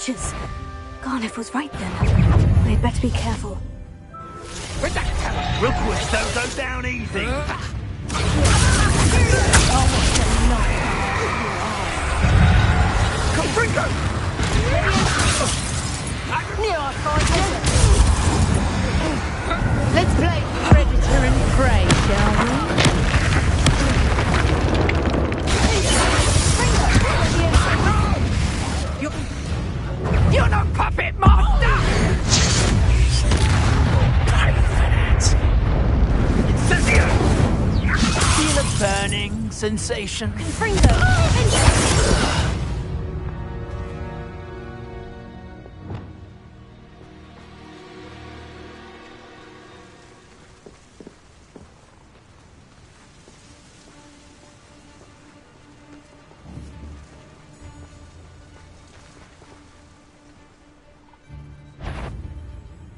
creatures. Garneth was right then. We'd better be careful. With that, we'll push those down easy. Confringo! Let's play predator and prey, shall we? You're no puppet master! Incendio! Feel a burning sensation.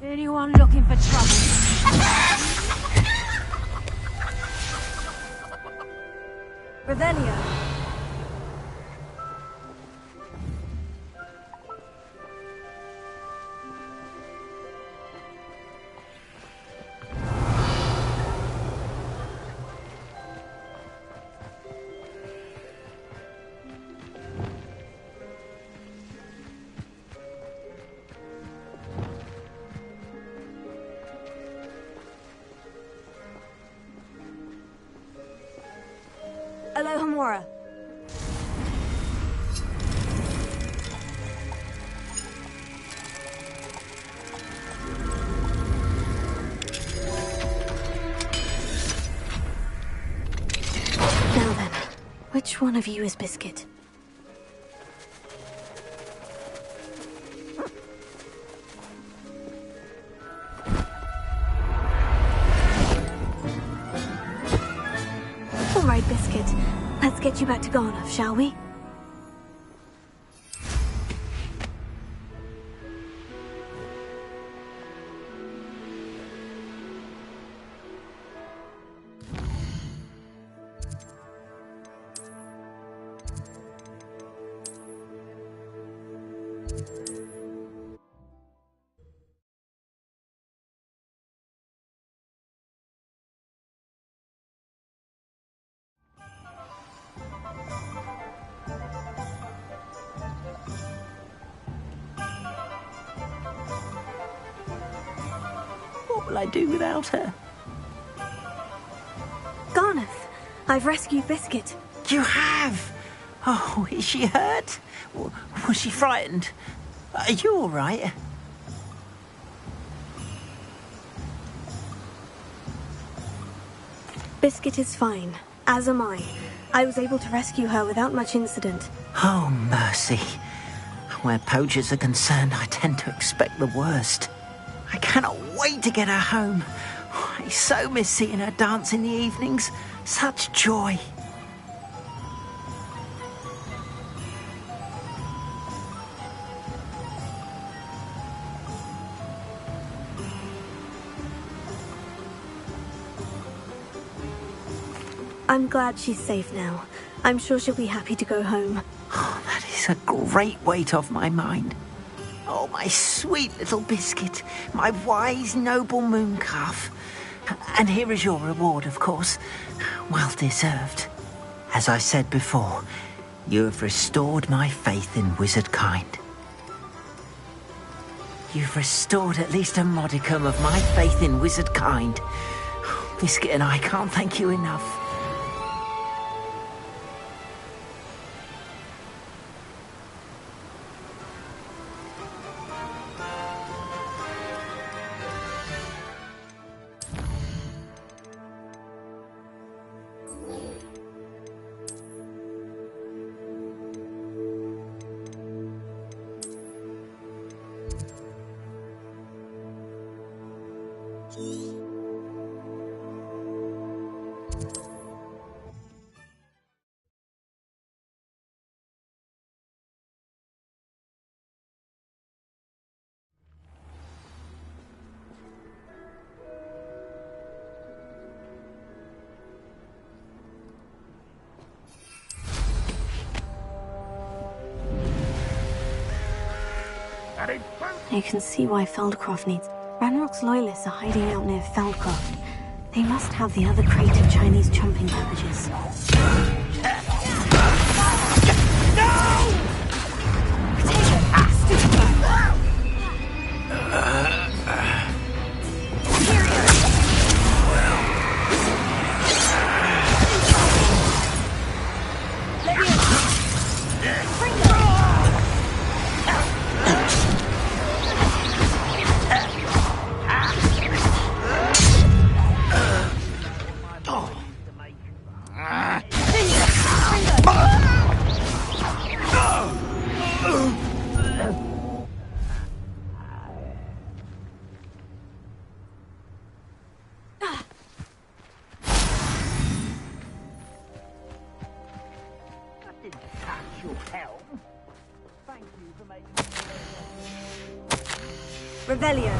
Anyone looking for trouble? Revelio. Alohomora. Now then, which one of you is Biscuit? All right, Biscuit. Let's get you back to Garneth, shall we? What will I do without her? Garneth, I've rescued Biscuit. You have? Oh, is she hurt? Was she frightened? Are you all right? Biscuit is fine, as am I. I was able to rescue her without much incident. Oh, mercy. Where poachers are concerned, I tend to expect the worst. I cannot wait to get her home. I so miss seeing her dance in the evenings. Such joy. I'm glad she's safe now. I'm sure she'll be happy to go home. Oh, that is a great weight off my mind. Oh, my sweet little Biscuit, my wise, noble moon calf. And here is your reward, of course. Well deserved. As I said before, you have restored my faith in wizard kind. You've restored at least a modicum of my faith in wizard kind. Biscuit and I can't thank you enough. You can see why Feldcroft needs... Ranrock's loyalists are hiding out near Feldcroft. They must have the other crate of Chinese chomping cabbages. Revelio.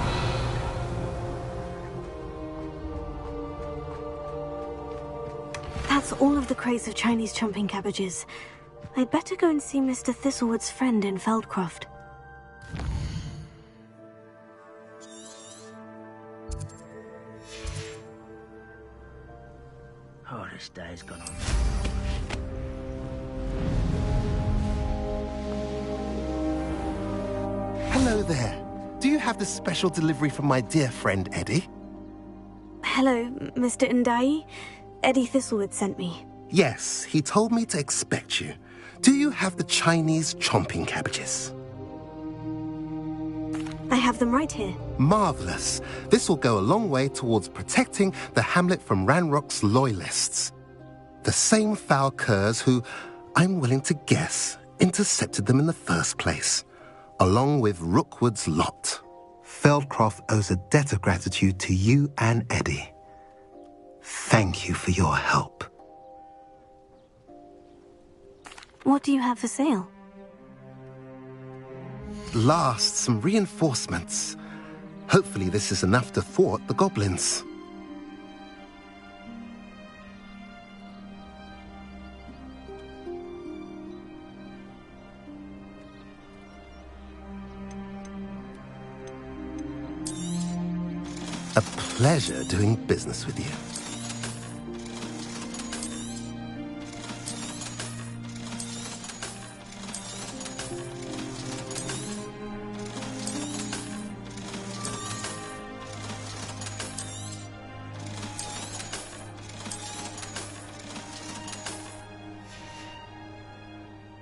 That's all of the crates of Chinese chomping cabbages. I'd better go and see Mr. Thistlewood's friend in Feldcroft. Oh, this day's gone on. Hello there. Do you have the special delivery from my dear friend Eddie? Hello, Mr. Ndai. Eddie Thistlewood sent me. Yes, he told me to expect you. Do you have the Chinese chomping cabbages? I have them right here. Marvelous. This will go a long way towards protecting the hamlet from Ranrock's loyalists. The same foul curs who, I'm willing to guess, intercepted them in the first place, along with Rookwood's lot. Feldcroft owes a debt of gratitude to you and Eddie. Thank you for your help. What do you have for sale? Last, some reinforcements. Hopefully this is enough to thwart the goblins. A pleasure doing business with you.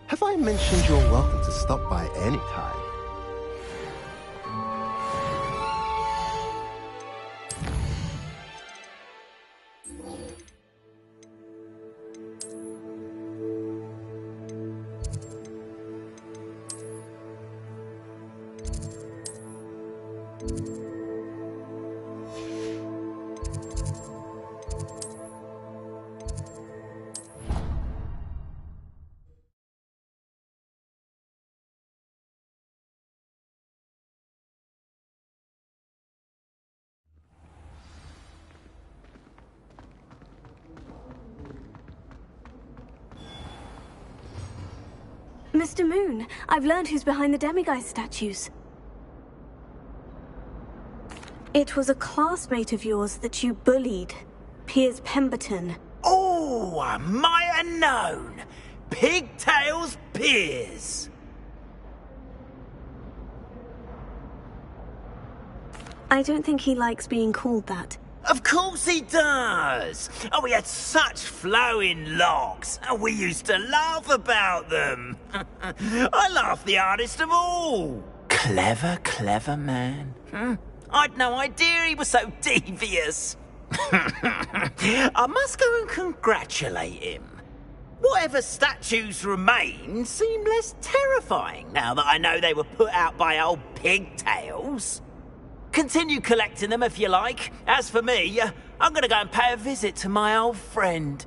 Have I mentioned you're welcome to stop by any time? Mr. Moon, I've learned who's behind the demiguise statues. It was a classmate of yours that you bullied, Piers Pemberton. Oh, I might have known. Pigtails Piers. I don't think he likes being called that. Of course he does. Oh, he had such flowing locks, and we used to laugh about them. I laughed the hardest of all. Clever, clever man. I'd no idea he was so devious. I must go and congratulate him. Whatever statues remain seem less terrifying now that I know they were put out by old pigtails. Continue collecting them if you like. As for me, I'm gonna go and pay a visit to my old friend.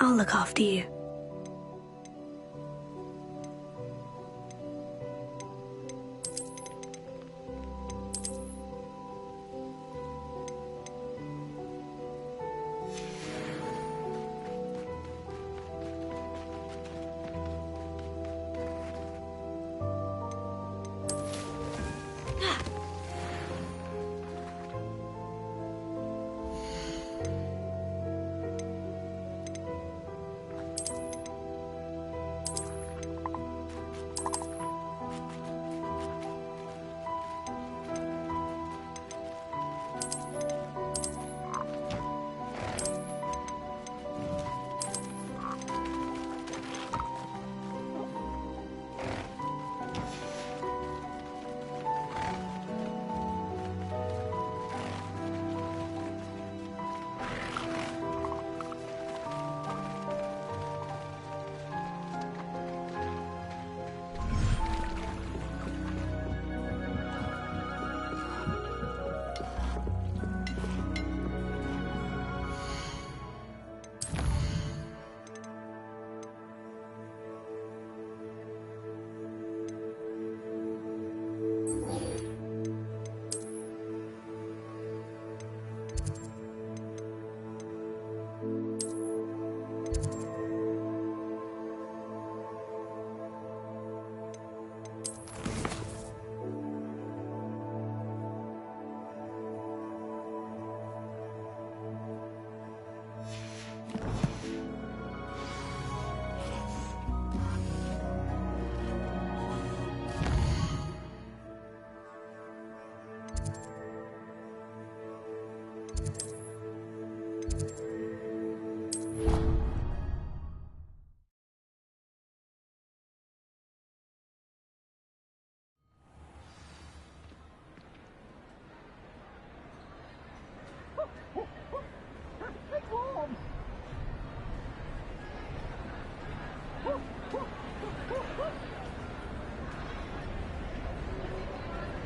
I'll look after you.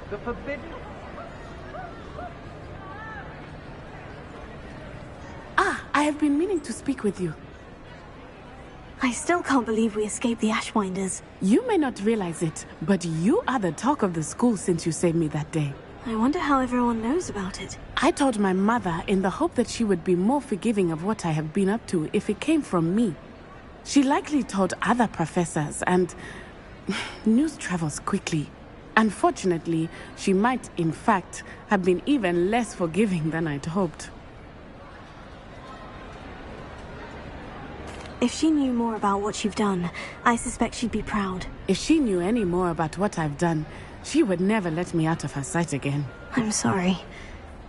The forbidden... I have been meaning to speak with you. I still can't believe we escaped the Ashwinders. You may not realize it, but you are the talk of the school since you saved me that day. I wonder how everyone knows about it. I told my mother in the hope that she would be more forgiving of what I have been up to if it came from me. She likely told other professors, and news travels quickly. Unfortunately, she might, in fact, have been even less forgiving than I'd hoped. If she knew more about what you've done, I suspect she'd be proud. If she knew any more about what I've done, she would never let me out of her sight again. I'm sorry.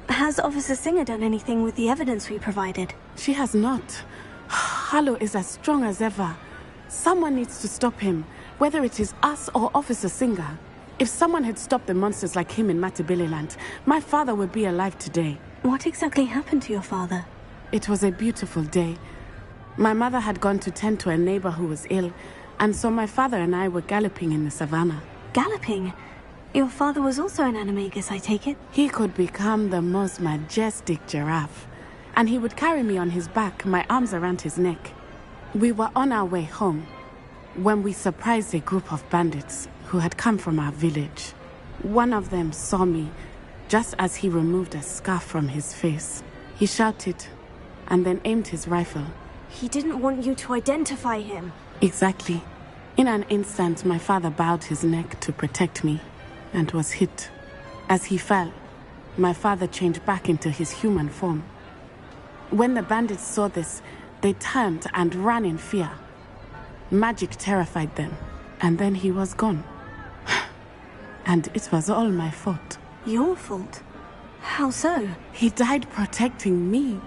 Has Officer Singer done anything with the evidence we provided? She has not. Harlow is as strong as ever. Someone needs to stop him, whether it is us or Officer Singer. If someone had stopped the monsters like him in Matabeleland, my father would be alive today. What exactly happened to your father? It was a beautiful day. My mother had gone to tend to a neighbor who was ill, and so my father and I were galloping in the savannah. Galloping? Your father was also an animagus, I take it? He could become the most majestic giraffe, and he would carry me on his back, my arms around his neck. We were on our way home when we surprised a group of bandits who had come from our village. One of them saw me just as he removed a scarf from his face. He shouted and then aimed his rifle. He didn't want you to identify him. Exactly. In an instant, my father bowed his neck to protect me and was hit. As he fell, my father changed back into his human form. When the bandits saw this, they turned and ran in fear. Magic terrified them, and then he was gone. And it was all my fault. Your fault? How so? He died protecting me.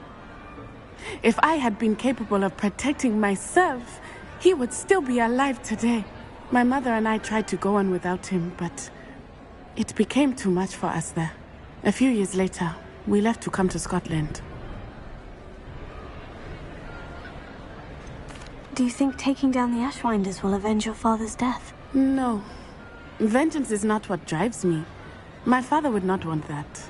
If I had been capable of protecting myself, he would still be alive today. My mother and I tried to go on without him, but it became too much for us there. A few years later, we left to come to Scotland. Do you think taking down the Ashwinders will avenge your father's death? No. Vengeance is not what drives me. My father would not want that.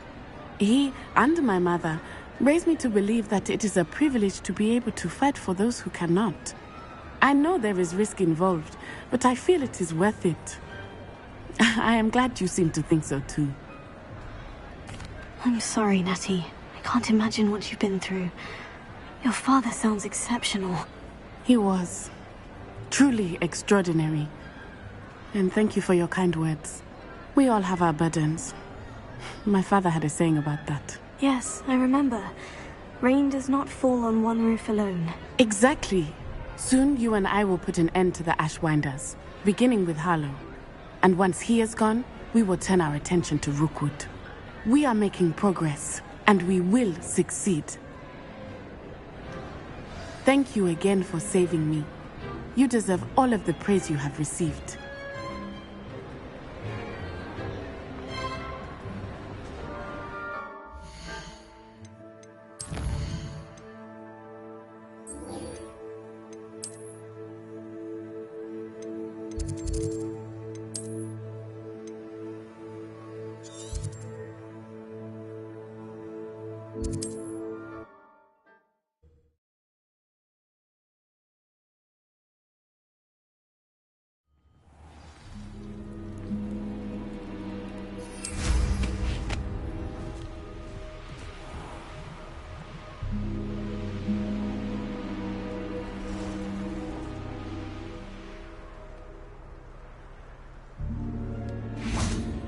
He and my mother raised me to believe that it is a privilege to be able to fight for those who cannot. I know there is risk involved, but I feel it is worth it. I am glad you seem to think so too. I'm sorry, Natty. I can't imagine what you've been through. Your father sounds exceptional. He was. Truly extraordinary. And thank you for your kind words. We all have our burdens. My father had a saying about that. Yes, I remember. Rain does not fall on one roof alone. Exactly. Soon you and I will put an end to the Ashwinders, beginning with Harlow. And once he is gone, we will turn our attention to Rookwood. We are making progress, and we will succeed. Thank you again for saving me. You deserve all of the praise you have received.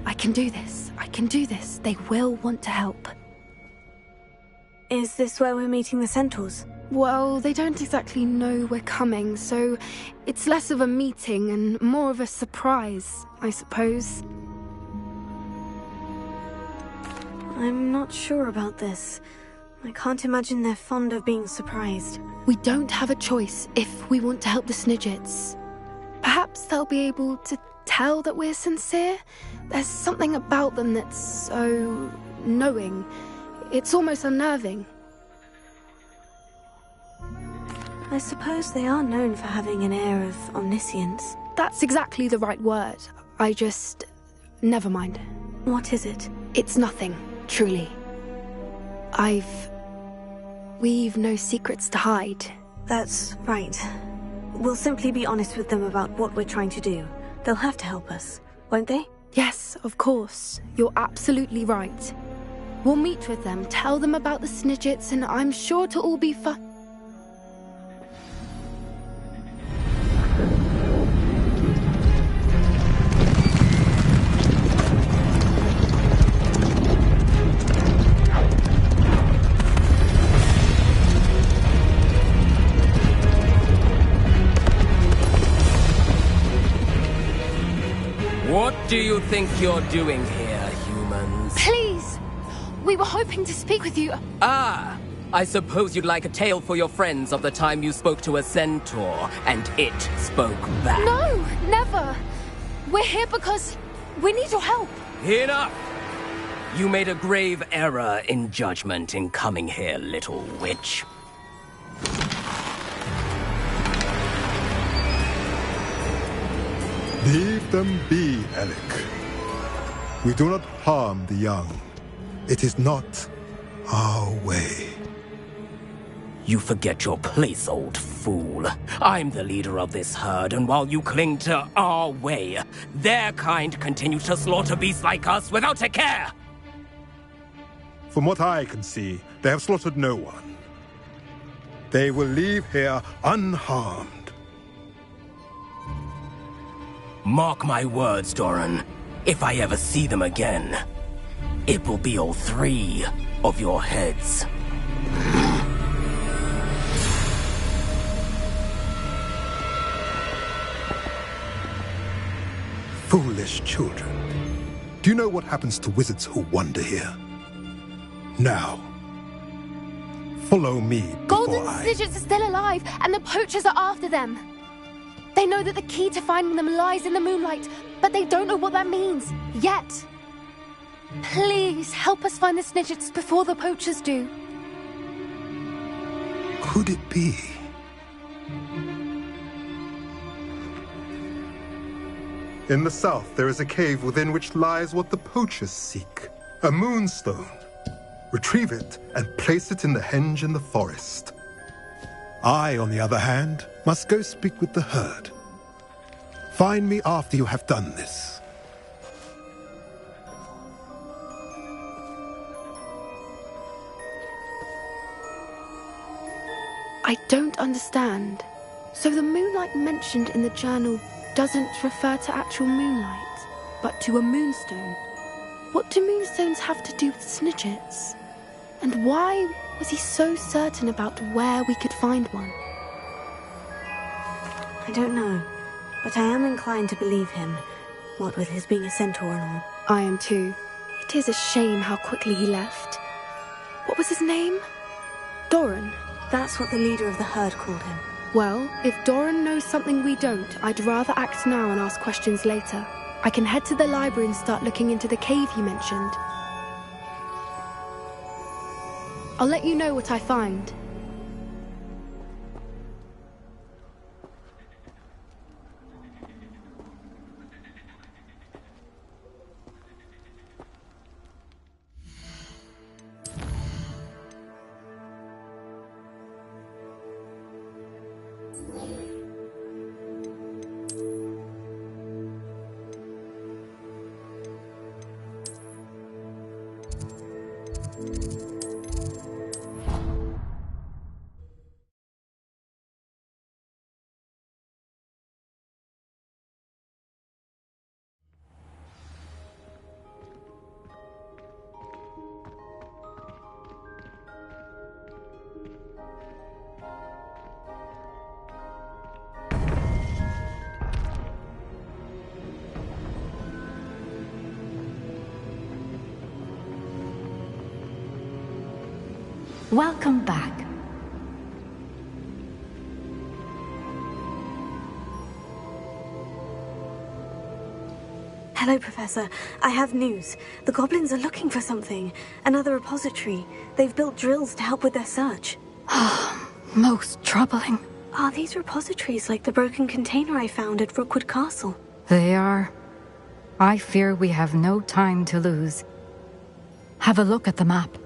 I can do this. I can do this. They will want to help. Is this where we're meeting the centaurs? Well, they don't exactly know we're coming, so it's less of a meeting and more of a surprise, I suppose. I'm not sure about this. I can't imagine they're fond of being surprised. We don't have a choice if we want to help the Snidgets. Perhaps they'll be able to tell that we're sincere. There's something about them that's so knowing. It's almost unnerving. I suppose they are known for having an air of omniscience. That's exactly the right word. Never mind. What is it? It's nothing, truly. We've no secrets to hide. That's right. We'll simply be honest with them about what we're trying to do. They'll have to help us, won't they? Yes, of course. You're absolutely right. We'll meet with them, tell them about the Snidgets, and I'm sure it'll all be fun. What do you think you're doing here, humans? Please! We were hoping to speak with you. Ah! I suppose you'd like a tale for your friends of the time you spoke to a centaur, and it spoke back. No, never! We're here because we need your help. Enough! You made a grave error in judgment in coming here, little witch. Leave them be, Alec. We do not harm the young. It is not our way. You forget your place, old fool. I'm the leader of this herd, and while you cling to our way, their kind continue to slaughter beasts like us without a care! From what I can see, they have slaughtered no one. They will leave here unharmed. Mark my words, Doran. If I ever see them again, it will be all 3 of your heads. Foolish children. Do you know what happens to wizards who wander here? Now, follow me before Golden Snidgets are still alive, and the poachers are after them. They know that the key to finding them lies in the moonlight, but they don't know what that means, yet. Please, help us find the Snidgets before the poachers do. Could it be? In the south, there is a cave within which lies what the poachers seek. A moonstone. Retrieve it and place it in the henge in the forest. I, on the other hand, must go speak with the herd. Find me after you have done this. I don't understand. So the moonlight mentioned in the journal doesn't refer to actual moonlight, but to a moonstone. What do moonstones have to do with Snidgets? And why was he so certain about where we could find one? I don't know, but I am inclined to believe him, what with his being a centaur and all. I am too. It is a shame how quickly he left. What was his name? Doran. That's what the leader of the herd called him. Well, if Doran knows something we don't, I'd rather act now and ask questions later. I can head to the library and start looking into the cave you mentioned. I'll let you know what I find. Welcome back. Hello, Professor. I have news. The goblins are looking for something. Another repository. They've built drills to help with their search. Most troubling. Are these repositories like the broken container I found at Rookwood Castle? They are. I fear we have no time to lose. Have a look at the map.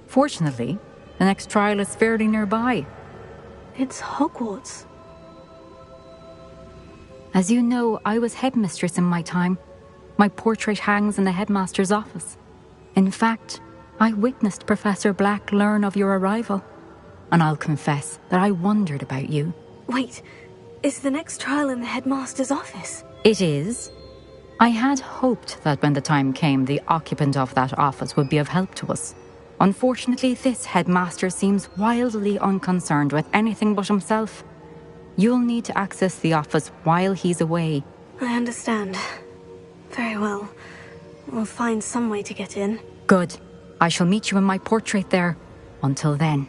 Fortunately, the next trial is fairly nearby. It's Hogwarts. As you know, I was headmistress in my time. My portrait hangs in the headmaster's office. In fact, I witnessed Professor Black learn of your arrival. And I'll confess that I wondered about you. Wait, is the next trial in the headmaster's office? It is. I had hoped that when the time came, the occupant of that office would be of help to us. Unfortunately, this headmaster seems wildly unconcerned with anything but himself. You'll need to access the office while he's away. I understand. Very well. We'll find some way to get in. Good. I shall meet you in my portrait there. Until then.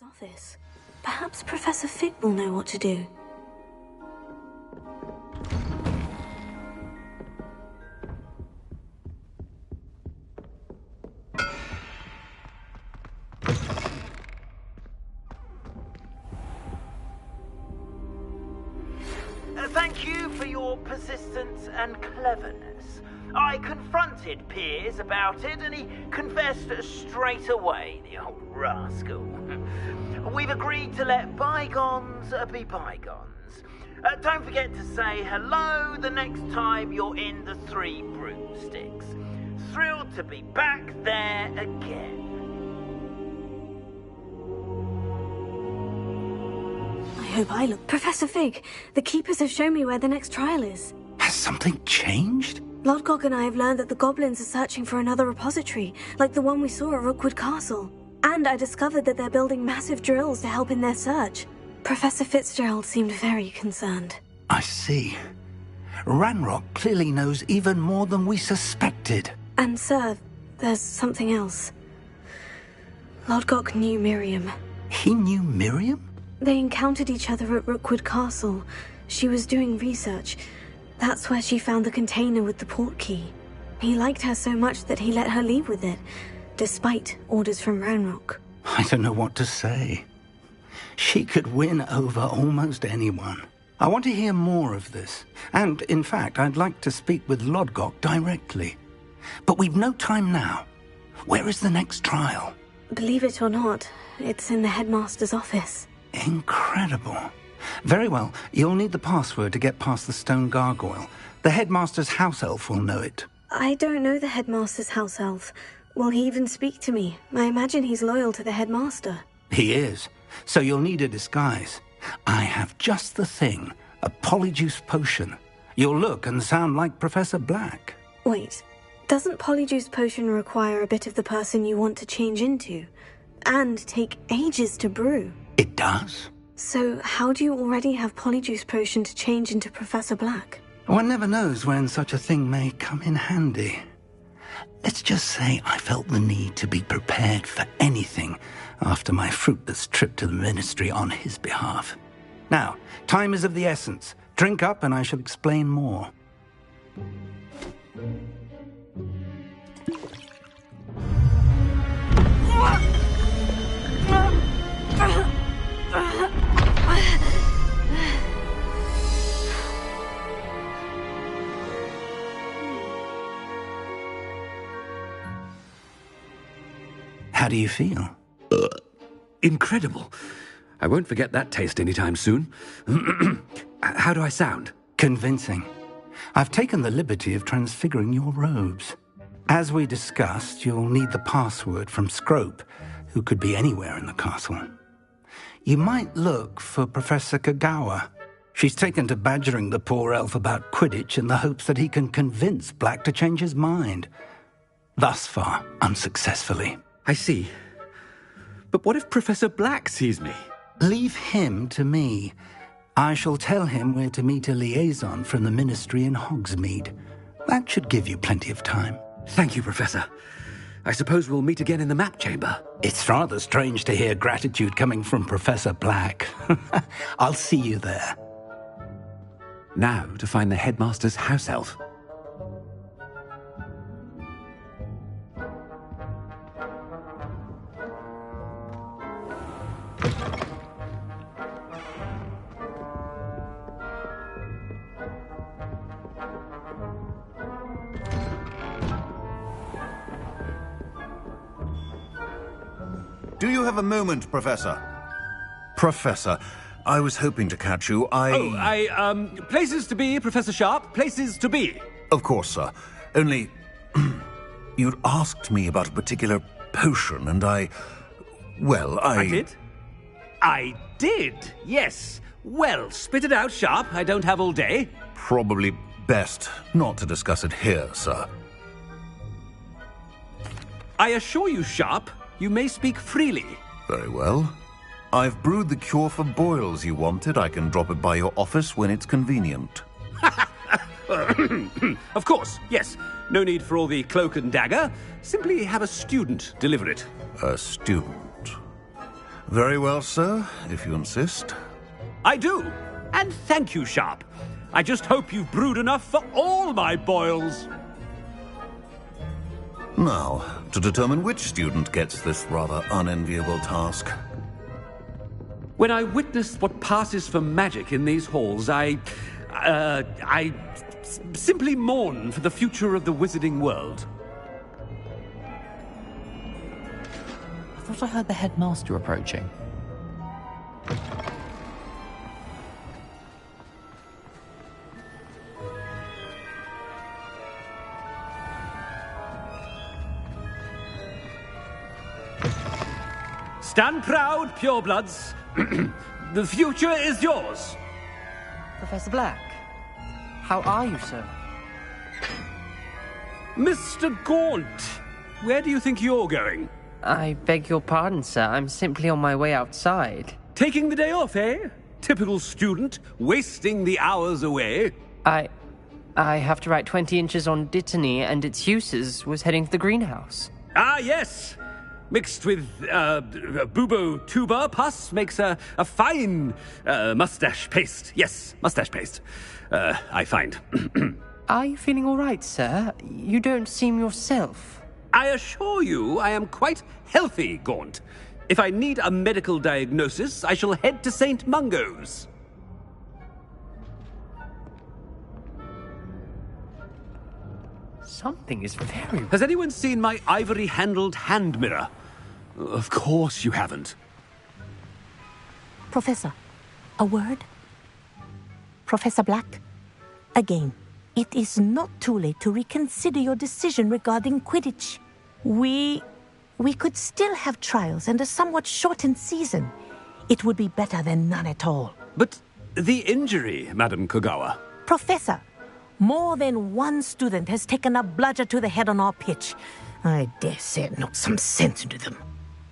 Office. Perhaps Professor Fig will know what to do. Thank you for your persistence and cleverness. I confronted Piers about it, and he confessed straight away, the old rascal. We've agreed to let bygones be bygones. Don't forget to say hello the next time you're in the Three Broomsticks. Thrilled to be back there again. I hope I look. Professor Fig, the Keepers have shown me where the next trial is. Has something changed? Lodgok and I have learned that the goblins are searching for another repository, like the one we saw at Rookwood Castle. And I discovered that they're building massive drills to help in their search. Professor Fitzgerald seemed very concerned. I see. Ranrock clearly knows even more than we suspected. And sir, there's something else. Lodgok knew Miriam. He knew Miriam? They encountered each other at Rookwood Castle. She was doing research. That's where she found the container with the port key. He liked her so much that he let her leave with it, despite orders from Ranrock. I don't know what to say. She could win over almost anyone. I want to hear more of this. And, in fact, I'd like to speak with Lodgok directly. But we've no time now. Where is the next trial? Believe it or not, it's in the headmaster's office. Incredible. Very well, you'll need the password to get past the stone gargoyle. The headmaster's house elf will know it. I don't know the headmaster's house elf. Will he even speak to me? I imagine he's loyal to the headmaster. He is. So you'll need a disguise. I have just the thing. A polyjuice potion. You'll look and sound like Professor Black. Wait, doesn't polyjuice potion require a bit of the person you want to change into? And take ages to brew? It does. So how do you already have polyjuice potion to change into Professor Black? One never knows when such a thing may come in handy. Let's just say I felt the need to be prepared for anything after my fruitless trip to the ministry on his behalf. Now, time is of the essence. Drink up and I shall explain more. How do you feel? Incredible. I won't forget that taste anytime soon. How do I sound? Convincing. I've taken the liberty of transfiguring your robes. As we discussed, you'll need the password from Scrope, who could be anywhere in the castle. You might look for Professor Kagawa. She's taken to badgering the poor elf about Quidditch in the hopes that he can convince Black to change his mind. Thus far, unsuccessfully. I see. But what if Professor Black sees me? Leave him to me. I shall tell him where to meet a liaison from the ministry in Hogsmeade. That should give you plenty of time. Thank you, Professor. I suppose we'll meet again in the map chamber. It's rather strange to hear gratitude coming from Professor Black. I'll see you there. Now to find the headmaster's house elf. Do you have a moment, Professor? Professor, I was hoping to catch you. Places to be, Professor Sharp. Places to be. Of course, sir. Only, you'd asked me about a particular potion, and I did? I did, yes. Well, spit it out, Sharp. I don't have all day. Probably best not to discuss it here, sir. I assure you, Sharp, you may speak freely. Very well. I've brewed the cure for boils you wanted. I can drop it by your office when it's convenient. Of course, yes. No need for all the cloak and dagger. Simply have a student deliver it. A student? Very well, sir, if you insist. I do. And thank you, Sharp. I just hope you've brewed enough for all my boils. Now, to determine which student gets this rather unenviable task. When I witness what passes for magic in these halls, I simply mourn for the future of the wizarding world. I thought I heard the headmaster approaching. Stand proud, purebloods. The future is yours. Professor Black, how are you, sir? Mr. Gaunt, where do you think you're going? I beg your pardon, sir. I'm simply on my way outside. Taking the day off, eh? Typical student, wasting the hours away. I have to write 20 inches on Dittany and its uses. Was heading to the greenhouse. Ah, yes. Mixed with bubo tuber pus makes a fine mustache paste. Yes, mustache paste. I find. Are you feeling all right, sir? You don't seem yourself. I assure you I am quite healthy, Gaunt. If I need a medical diagnosis, I shall head to St. Mungo's. Something is very... Has anyone seen my ivory-handled hand mirror? Of course you haven't. Professor, a word? Professor Black, again, it is not too late to reconsider your decision regarding Quidditch. We could still have trials and a somewhat shortened season. It would be better than none at all. But the injury, Madam Kogawa. Professor, more than one student has taken a bludger to the head on our pitch. I dare say it knocked some sense into them.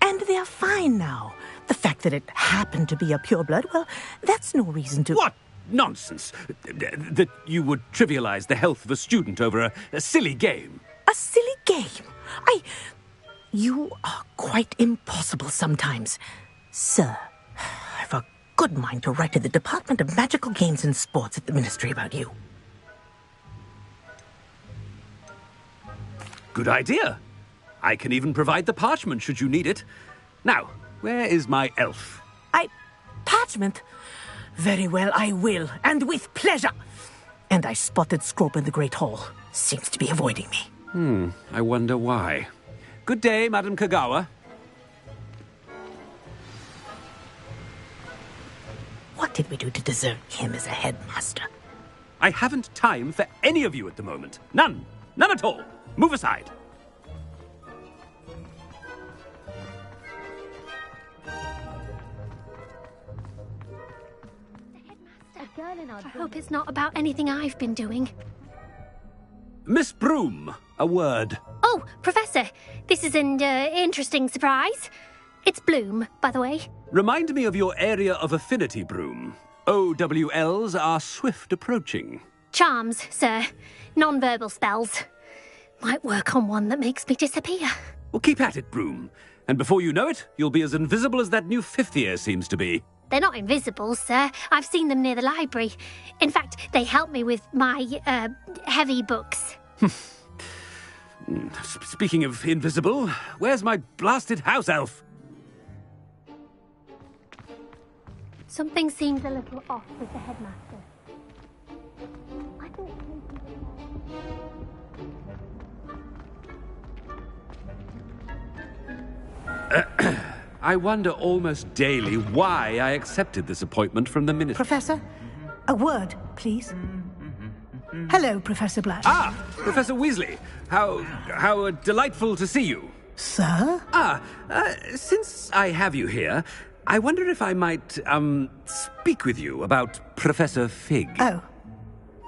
And they are fine now. The fact that it happened to be a pureblood, well, that's no reason to... What nonsense! That you would trivialize the health of a student over a silly game. A silly game? You are quite impossible sometimes. Sir, I've a good mind to write to the Department of Magical Games and Sports at the Ministry about you. Good idea. I can even provide the parchment should you need it. Now, where is my elf? Parchment? Very well, I will, and with pleasure. And I spotted Scrope in the Great Hall. Seems to be avoiding me. I wonder why. Good day, Madam Kogawa. What did we do to deserve him as a headmaster? I haven't time for any of you at the moment. None. None at all. Move aside. I hope it's not about anything I've been doing. Miss Broom, a word. Oh, Professor, this is an interesting surprise. It's Bloom, by the way. Remind me of your area of affinity, Broom. OWLs are swift approaching. Charms, sir. Non-verbal spells. Might work on one that makes me disappear. Well, keep at it, Broom. And before you know it, you'll be as invisible as that new fifth year seems to be. They're not invisible, sir. I've seen them near the library. In fact, they help me with my, heavy books. Speaking of invisible, where's my blasted house elf? Something seems a little off with the headmaster. I wonder almost daily why I accepted this appointment from the ministry. Professor, a word, please. Hello, Professor Black. Ah, Professor Weasley. How delightful to see you. Sir? Since I have you here, I wonder if I might, speak with you about Professor Fig. Oh,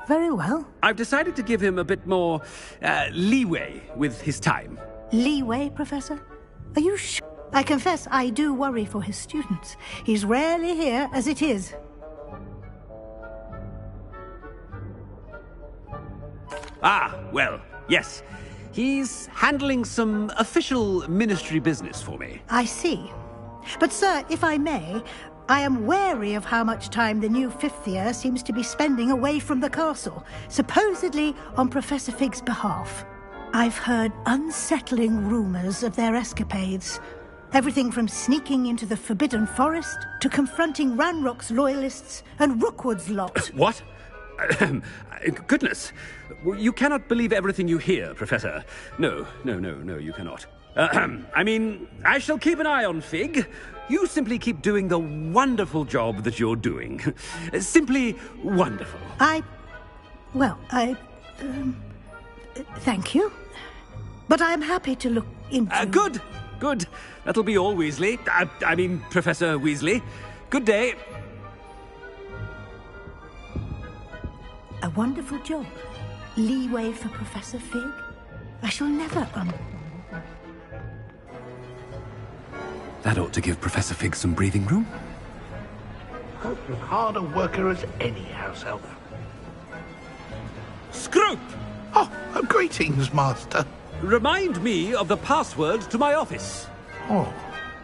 very well. I've decided to give him a bit more, leeway with his time. Leeway, Professor? Are you sure? I confess I do worry for his students. He's rarely here as it is. Ah, well, yes. He's handling some official ministry business for me. I see. But, sir, if I may, I am wary of how much time the new fifth year seems to be spending away from the castle, supposedly on Professor Fig's behalf. I've heard unsettling rumors of their escapades. Everything from sneaking into the Forbidden Forest to confronting Ranrock's loyalists and Rookwood's lot. What? Goodness. You cannot believe everything you hear, Professor. No, you cannot. I mean, I shall keep an eye on Fig. You simply keep doing the wonderful job that you're doing. Simply wonderful. Thank you. But I'm happy to look into... Good. That'll be all, Weasley. I mean, Professor Weasley. Good day. A wonderful job. Leeway for Professor Fig. I shall never That ought to give Professor Fig some breathing room. Hope you're hard a worker as any house elf. Scrope! Oh, greetings, Master. Remind me of the password to my office. Oh,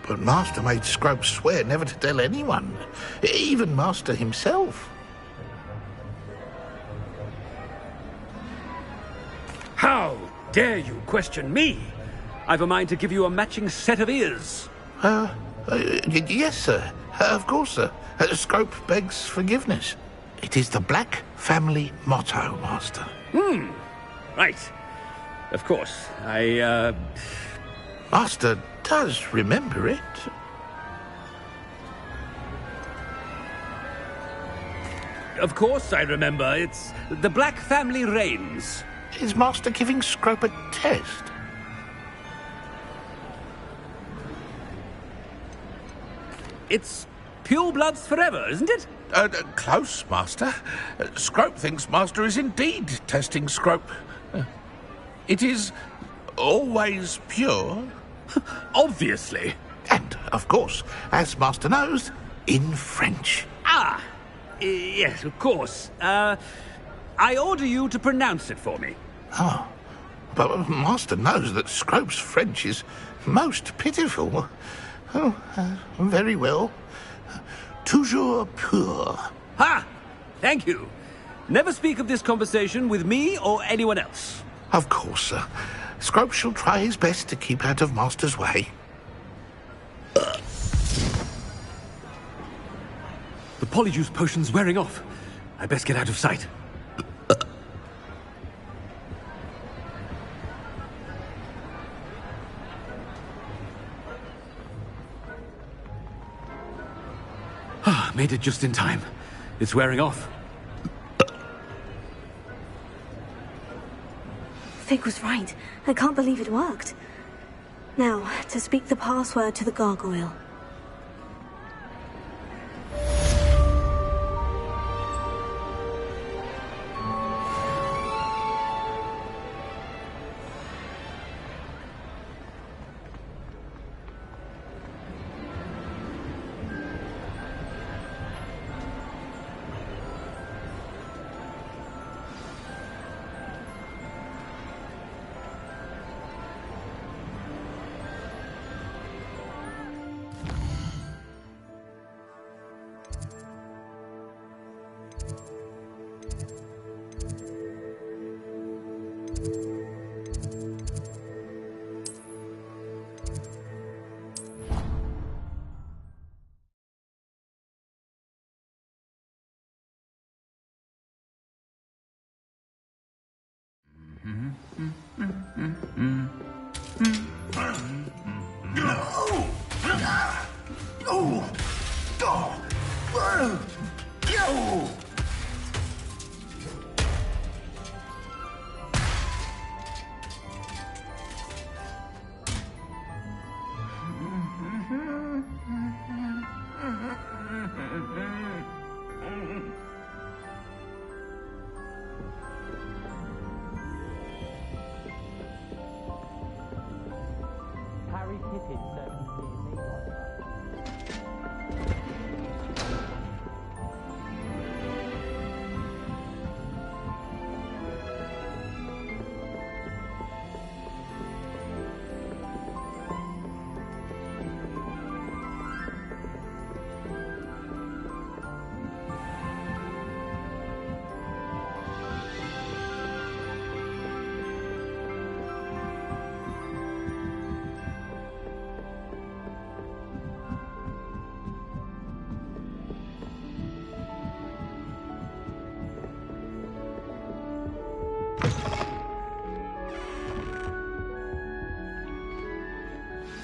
but Master made Scrope swear never to tell anyone, even Master himself. How dare you question me? I've a mind to give you a matching set of ears. Yes, sir. Of course, sir. Scrope begs forgiveness. It is the Black family motto, Master. Right. Of course. Master does remember it. Of course I remember. It's the Black family reigns. Is Master giving Scrope a test? It's pure bloods forever, isn't it? Close, Master. Scrope thinks Master is indeed testing Scrope. It is always pure. Obviously. And, of course, as Master knows, in French. Yes, of course. I order you to pronounce it for me. Oh, but Master knows that Scrope's French is most pitiful. Oh, very well. Toujours pur. Ha! Thank you. Never speak of this conversation with me or anyone else. Of course, sir. Scrope shall try his best to keep out of Master's way. The polyjuice potion's wearing off. I best get out of sight. Made it just in time. It's wearing off. Fig was right. I can't believe it worked. Now, to speak the password to the gargoyle.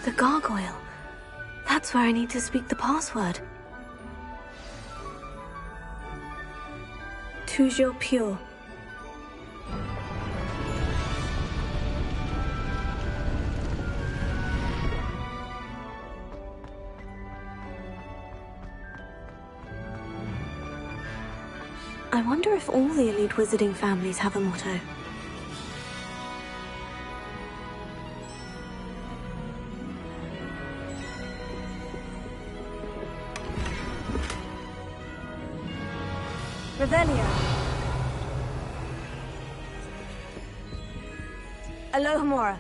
The gargoyle. That's where I need to speak the password. Toujours pure. I wonder if all the elite wizarding families have a motto. Revelio. Alohomora.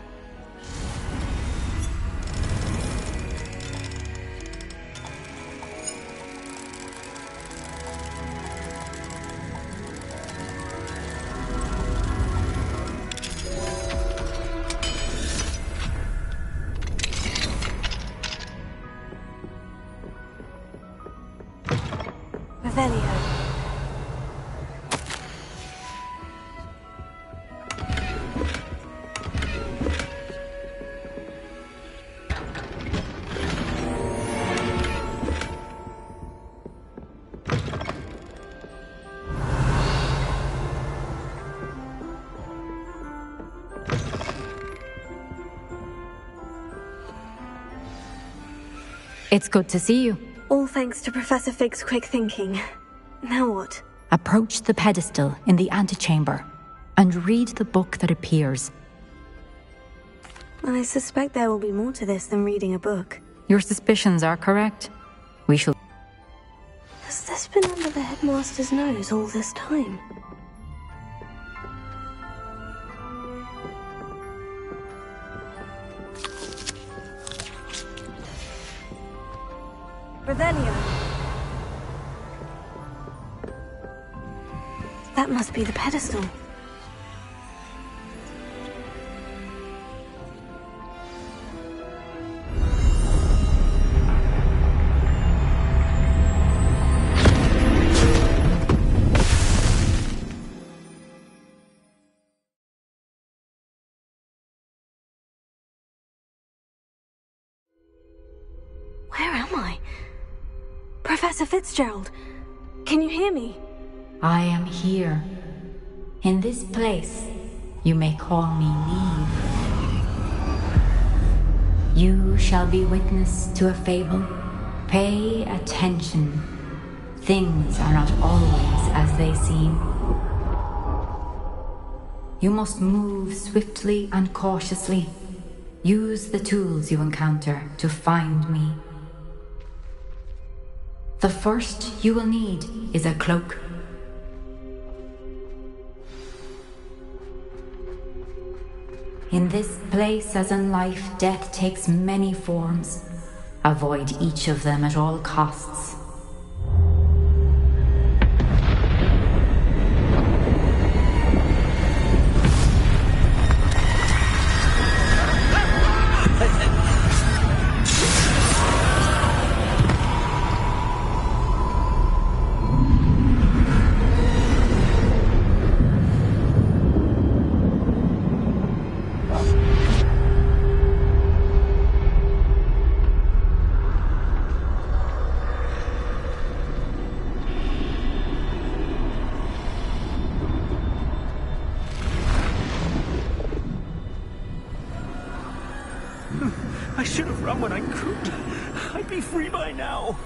Revelio. It's good to see you. All thanks to Professor Fig's quick thinking. Now what? Approach the pedestal in the antechamber and read the book that appears. I suspect there will be more to this than reading a book. Your suspicions are correct. We shall... Has this been under the headmaster's nose all this time? Revelio. That must be the pedestal. Where am I? Professor Fitzgerald, can you hear me? I am here. In this place, you may call me Neve. You shall be witness to a fable. Pay attention. Things are not always as they seem. You must move swiftly and cautiously. Use the tools you encounter to find me. The first you will need is a cloak. In this place, as in life, death takes many forms. Avoid each of them at all costs. I should have run when I could. I'd be free by now.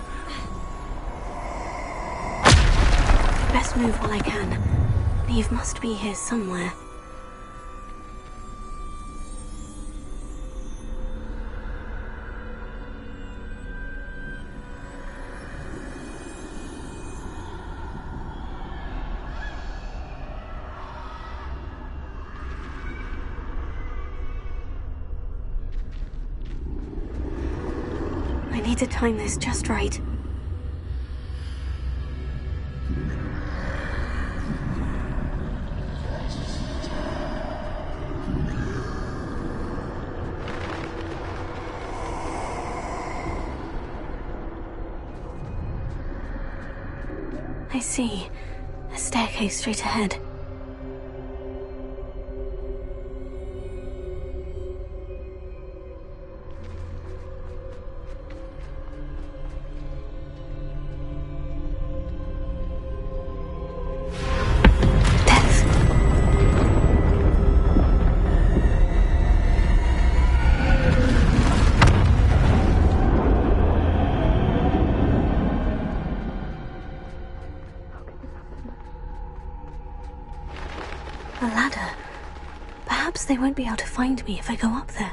Best move while I can. Neve must be here somewhere. I need to time this just right. I see. A staircase straight ahead. they won't be able to find me if I go up there.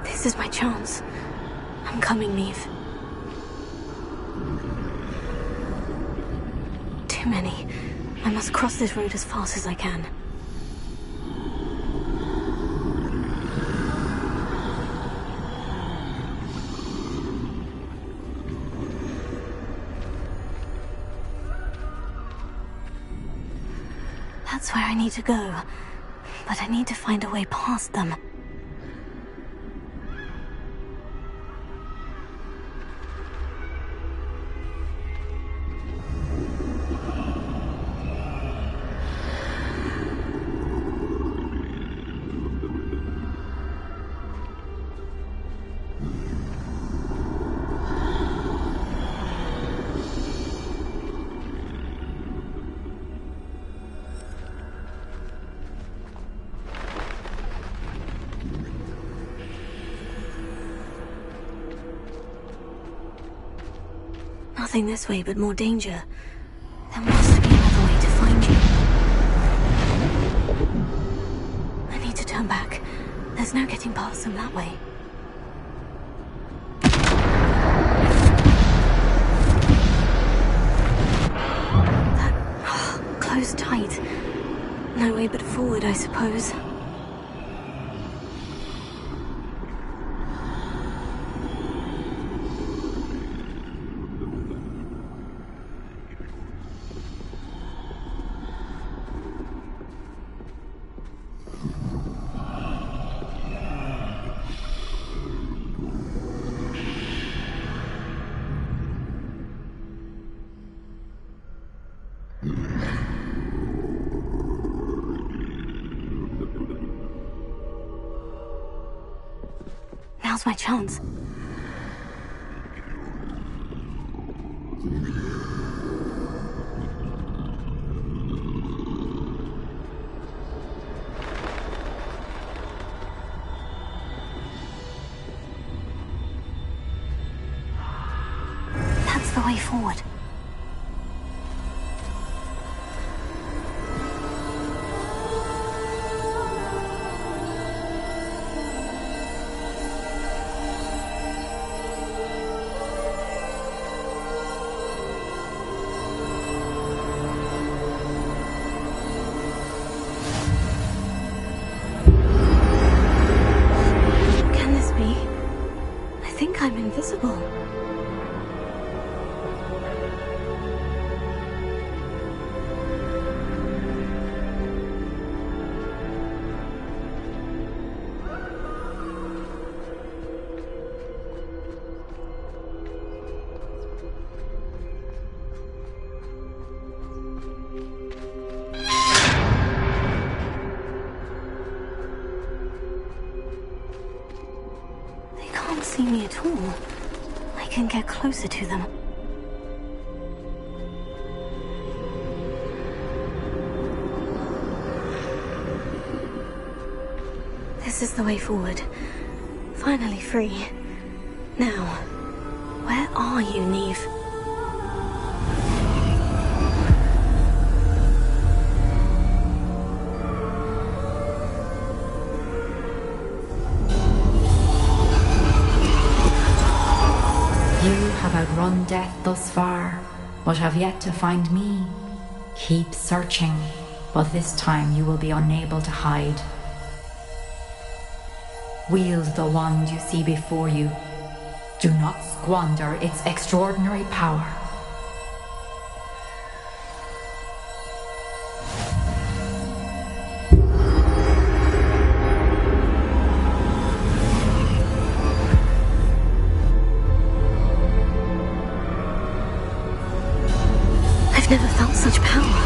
This is my chance. I'm coming, Neve. Too many. I must cross this road as fast as I can. That's where I need to go, but I need to find a way past them. Nothing this way but more danger. There must be another way to find you. I need to turn back. There's no getting past them that way. That closed tight. No way but forward, I suppose. Now's my chance. That's the way forward. I'm invisible. They can't see me at all. I can get closer to them. This is the way forward. Finally free. Now, where are you, Neve? You have outrun death thus far, but have yet to find me. Keep searching, but this time you will be unable to hide. Wield the wand you see before you. Do not squander its extraordinary power. I've never felt such power.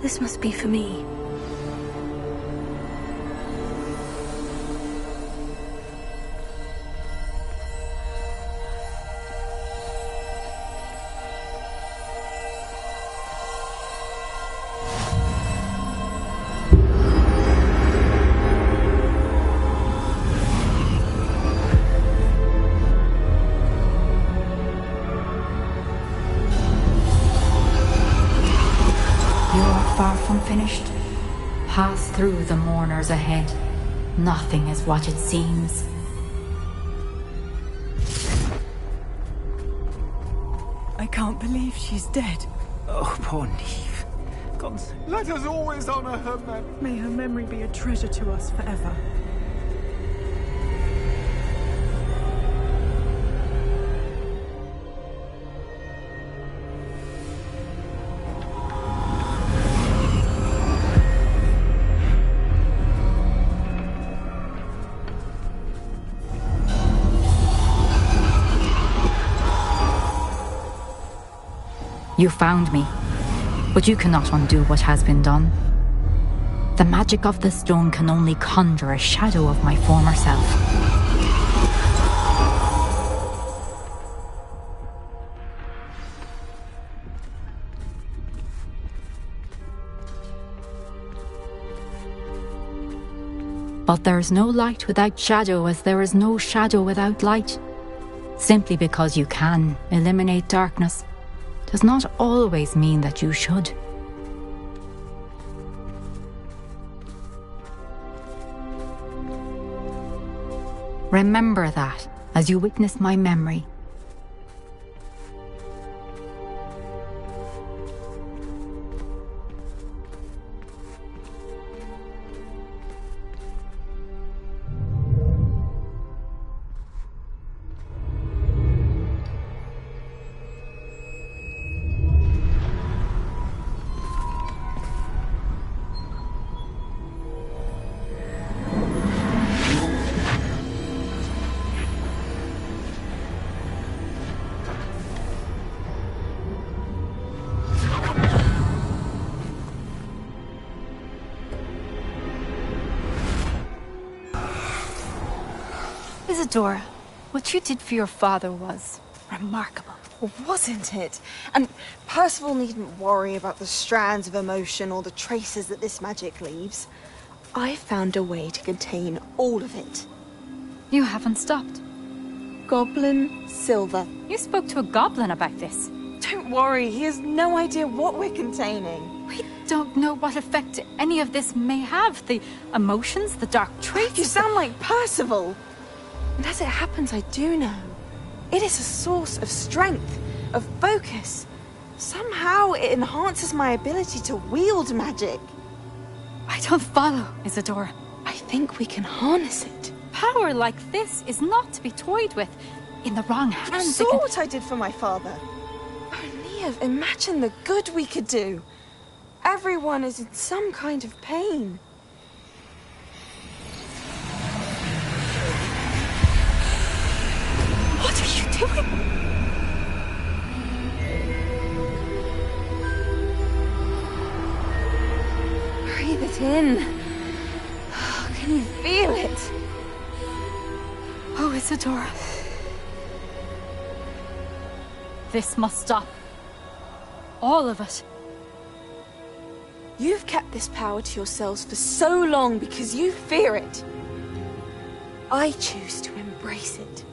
This must be for me. Far from finished. Pass through the mourners ahead. Nothing is what it seems. I can't believe she's dead. Oh, poor Neve. Let us always honor her memory. May her memory be a treasure to us forever. You found me, but you cannot undo what has been done. The magic of the stone can only conjure a shadow of my former self. But there is no light without shadow, as there is no shadow without light. Simply because you can eliminate darkness does not always mean that you should. Remember that as you witness my memory. Isadora, what you did for your father was remarkable. Well, wasn't it? And Percival needn't worry about the strands of emotion or the traces that this magic leaves. I found a way to contain all of it. You haven't stopped. Goblin Silver. You spoke to a goblin about this. Don't worry, he has no idea what we're containing. We don't know what effect any of this may have. The emotions, the dark traits. You sound like Percival. And as it happens, I do know. It is a source of strength, of focus. Somehow it enhances my ability to wield magic. I don't follow, Isadora. I think we can harness it. Power like this is not to be toyed with. In the wrong hands, You saw what I did for my father. Oh, Neve, imagine the good we could do. Everyone is in some kind of pain. What are you doing? Breathe it in. Can you feel it? Oh, Isadora. This must stop. All of it. You've kept this power to yourselves for so long because you fear it. I choose to embrace it.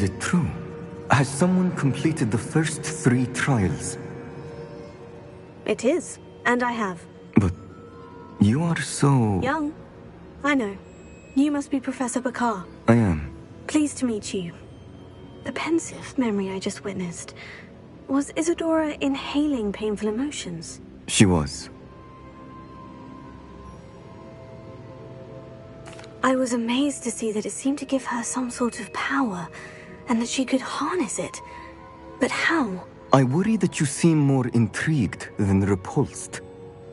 Is it true? Has someone completed the first 3 trials? It is, and I have. But you are so... Young. I know. You must be Professor Bakar. I am. Pleased to meet you. The pensive memory I just witnessed. Was Isadora inhaling painful emotions? She was. I was amazed to see that it seemed to give her some sort of power, and that she could harness it. But how? I worry that you seem more intrigued than repulsed.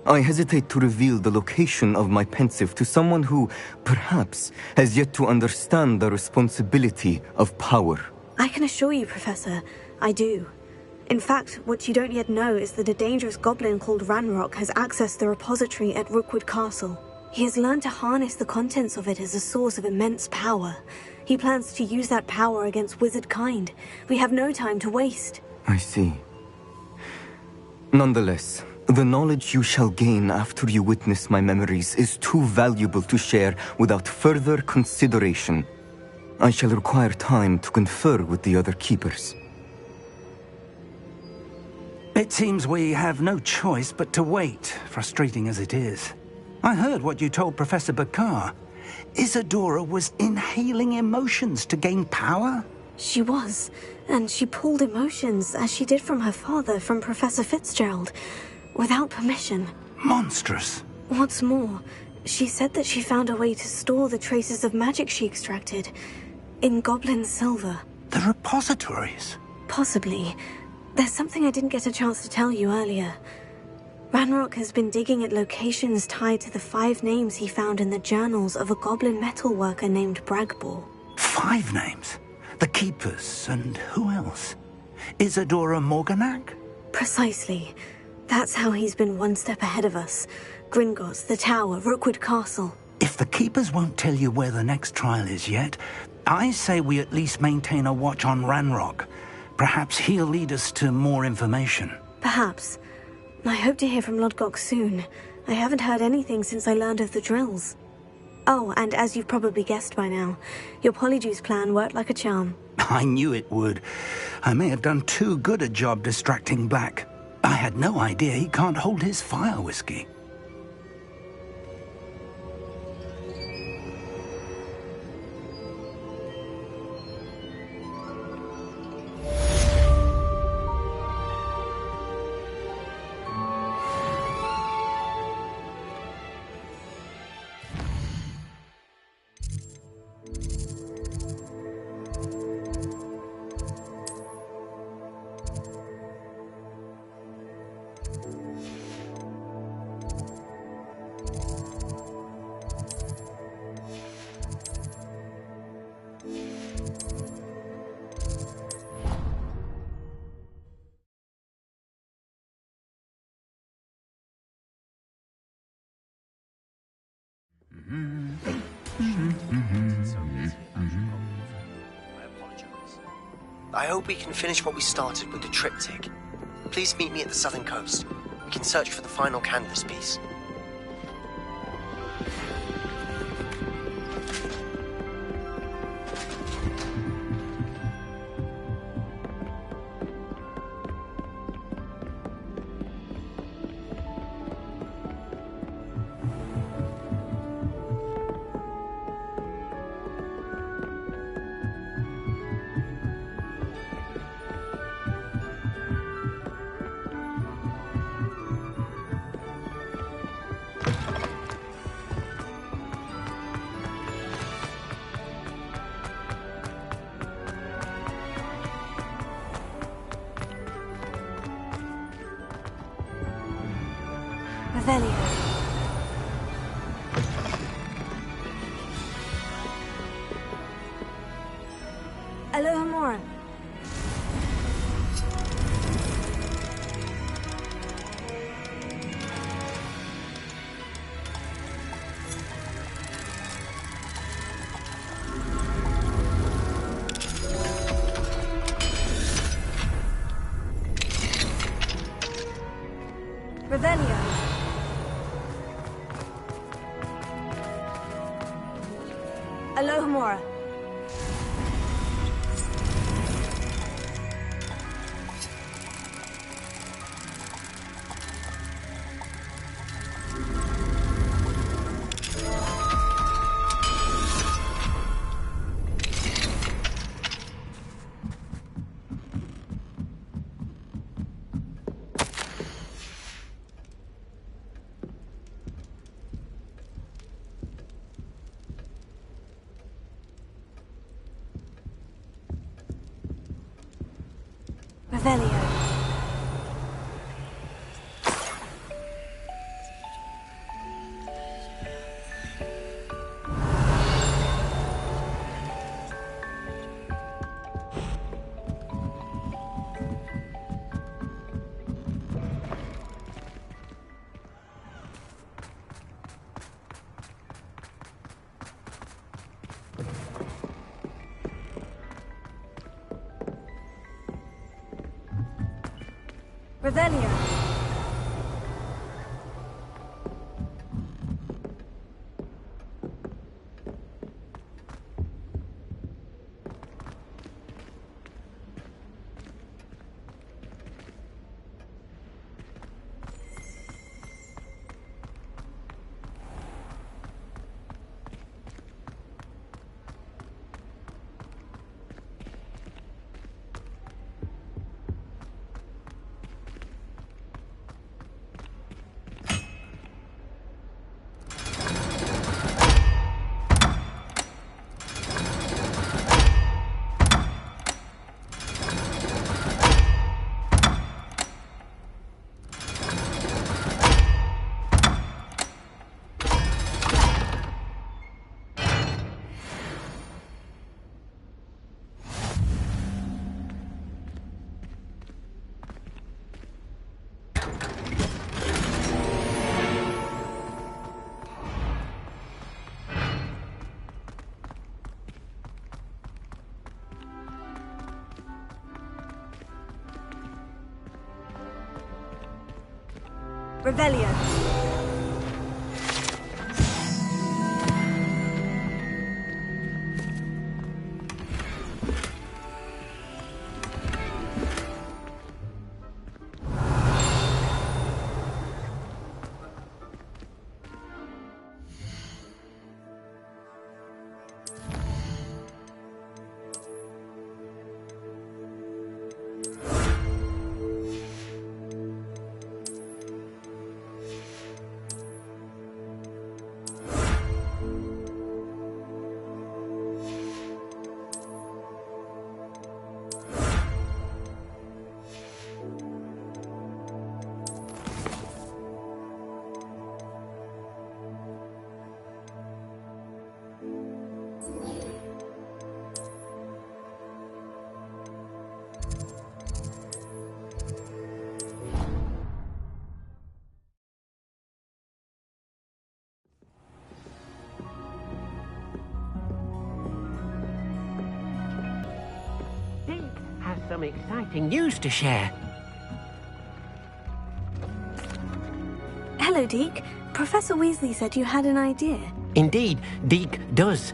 I hesitate to reveal the location of my pensive to someone who, perhaps, has yet to understand the responsibility of power. I can assure you, Professor, I do. In fact, what you don't yet know is that a dangerous goblin called Ranrock has accessed the repository at Rookwood Castle. He has learned to harness the contents of it as a source of immense power. He plans to use that power against wizard kind. We have no time to waste. I see. Nonetheless, the knowledge you shall gain after you witness my memories is too valuable to share without further consideration. I shall require time to confer with the other keepers. It seems we have no choice but to wait, frustrating as it is. I heard what you told Professor Bakar. Isadora was inhaling emotions to gain power? She was, and she pulled emotions, as she did from her father, from Professor Fitzgerald, without permission. Monstrous. What's more, she said that she found a way to store the traces of magic she extracted in goblin silver. The repositories? Possibly. There's something I didn't get a chance to tell you earlier. Ranrock has been digging at locations tied to the 5 names he found in the journals of a goblin metalworker named Bragbor. 5 names? The Keepers, and who else? Isadora Morganac? Precisely. That's how he's been one step ahead of us. Gringotts, the Tower, Rookwood Castle. If the Keepers won't tell you where the next trial is yet, I say we at least maintain a watch on Ranrock. Perhaps he'll lead us to more information. Perhaps. I hope to hear from Lodgok soon. I haven't heard anything since I learned of the drills. Oh, and as you've probably guessed by now, your Polyjuice plan worked like a charm. I knew it would. I may have done too good a job distracting Black. I had no idea he can't hold his fire whiskey. I hope we can finish what we started with the triptych. Please meet me at the southern coast. We can search for the final canvas piece. Alohomora. Revelio. Alohomora. Revelio. Revelio. Revelio. Some exciting news to share. Hello, Deke. Professor Weasley said you had an idea. Indeed, Deke does.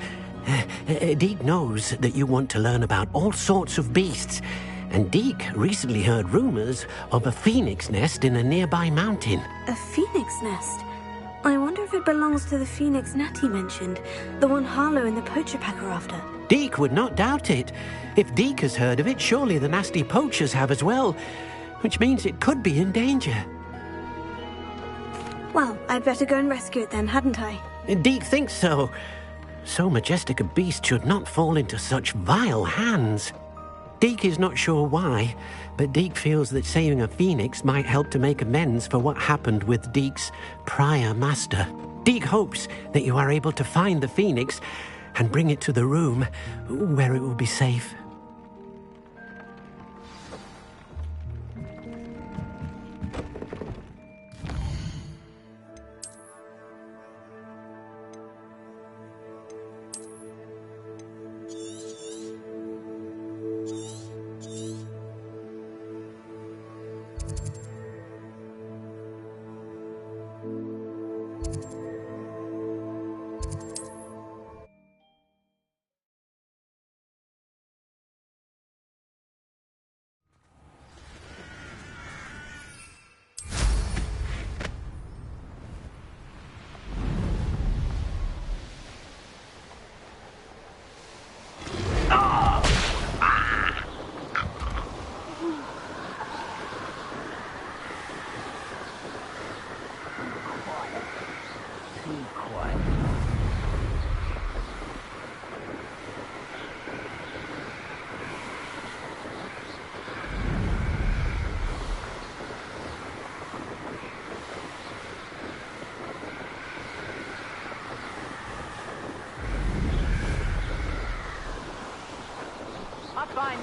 Deke knows that you want to learn about all sorts of beasts, and Deke recently heard rumors of a phoenix nest in a nearby mountain. A phoenix nest? I wonder if it belongs to the phoenix Natty mentioned, the one Harlow and the poacher pack are after. Deke would not doubt it. If Deke has heard of it, surely the nasty poachers have as well, which means it could be in danger. Well, I'd better go and rescue it then, hadn't I? Deke thinks so. So majestic a beast should not fall into such vile hands. Deke is not sure why, but Deke feels that saving a phoenix might help to make amends for what happened with Deke's prior master. Deke hopes that you are able to find the phoenix and bring it to the room where it will be safe.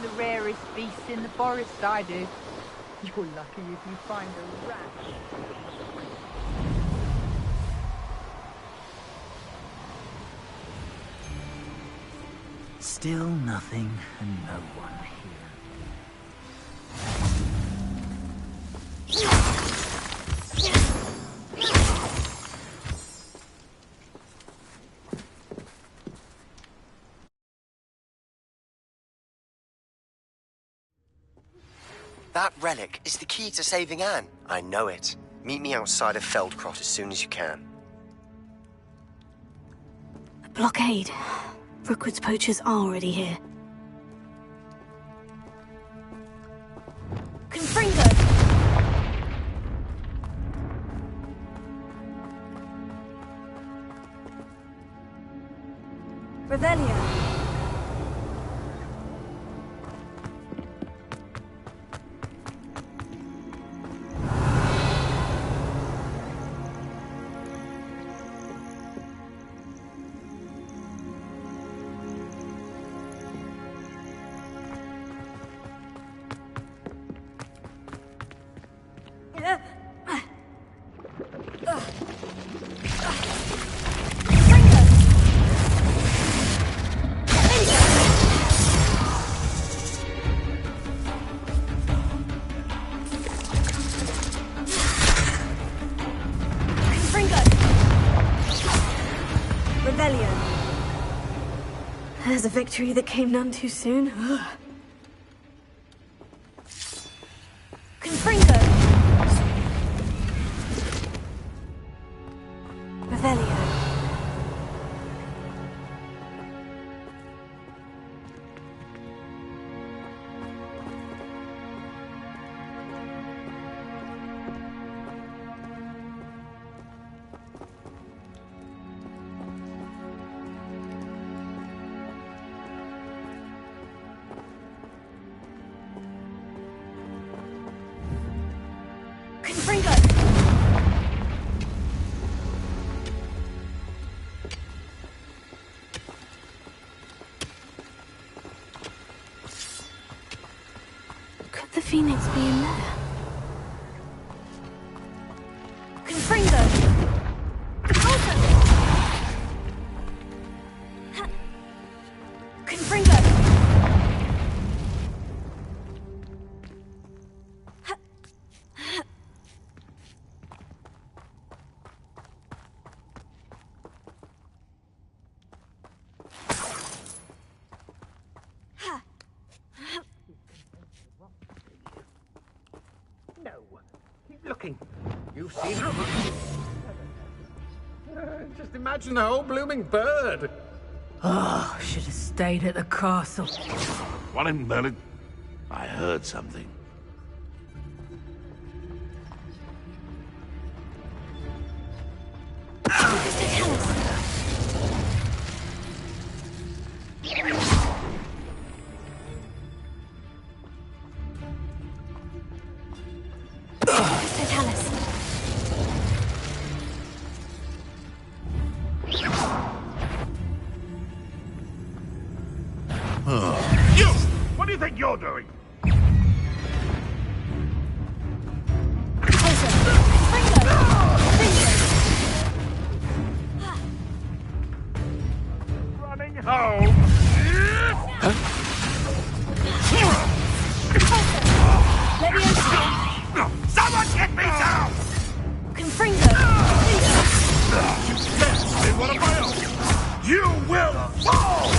find the rarest beasts in the forest, I do. You're lucky if you find a rat. Still nothing and no one That relic is the key to saving Anne. I know it. Meet me outside of Feldcrot as soon as you can. A blockade. Rookwood's poachers are already here. Confringo! Revelio! There's a victory that came none too soon. Confringo! Revelio. Could the Phoenix be in there? Confringo! Confringo! No. Keep looking. You've seen her. Just imagine the whole blooming bird. Oh, should have stayed at the castle. What in Merlin? I heard something. You! What do you think you're doing? Running home. Someone get me down! Confringo! In one of my own. You will fall!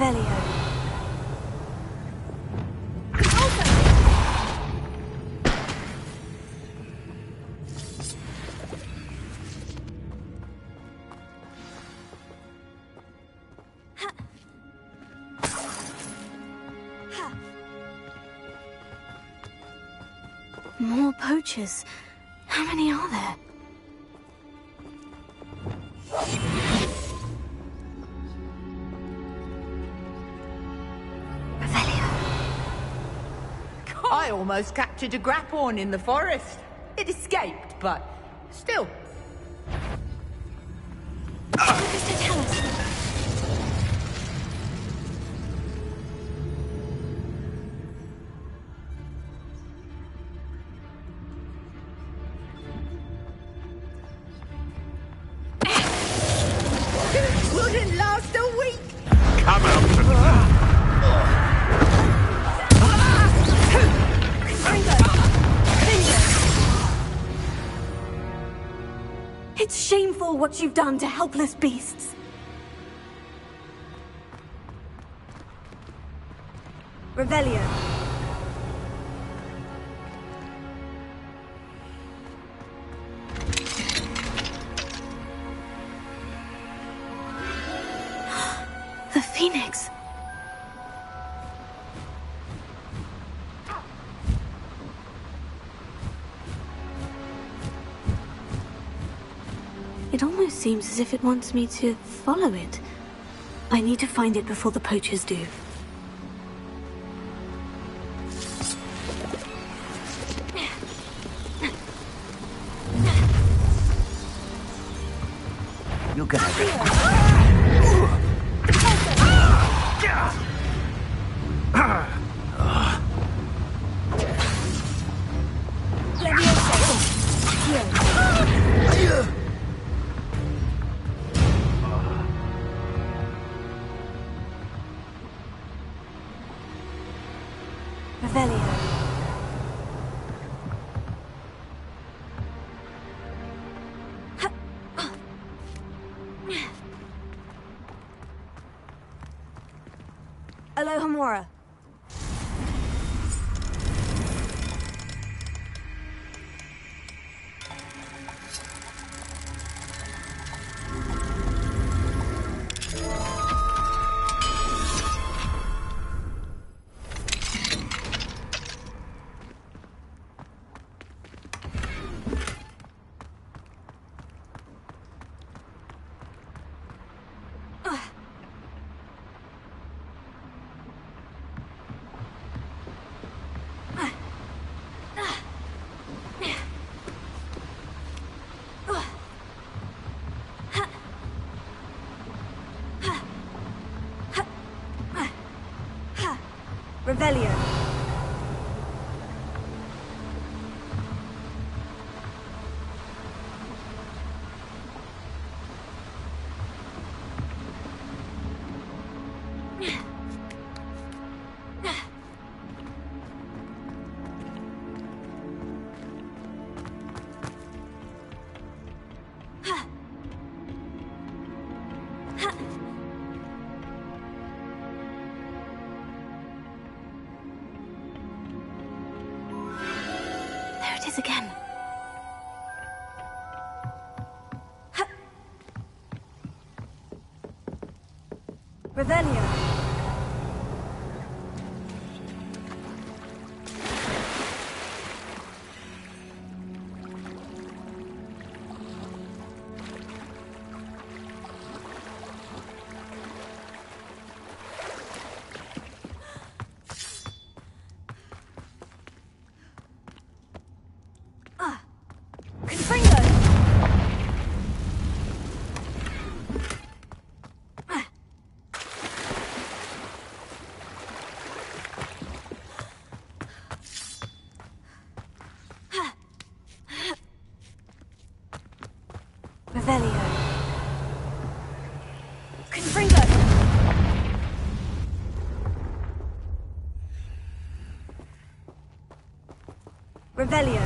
Revelio. More poachers. How many are there? I almost captured a grapphorn in the forest. It escaped, but still. Wouldn't last a week. Come out. It's shameful what you've done to helpless beasts. Revelio. The Phoenix. It almost seems as if it wants me to follow it. I need to find it before the poachers do. You're gonna Revelio. Alohomora. Revelio. There it is again. Revelio. Revelio. Confringo. Revelio.